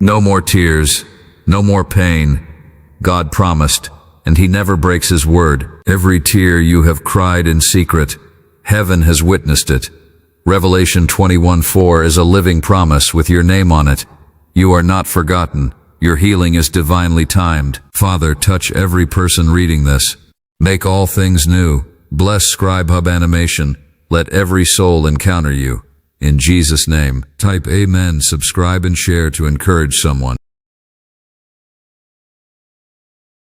No more tears, no more pain. God promised, and He never breaks His word. Every tear you have cried in secret, heaven has witnessed it. Revelation 21:4 is a living promise with your name on it. You are not forgotten. Your healing is divinely timed. Father, touch every person reading this. Make all things new. Bless Scribe Hub Animation. Let every soul encounter you. In Jesus' name, type Amen, subscribe and share to encourage someone.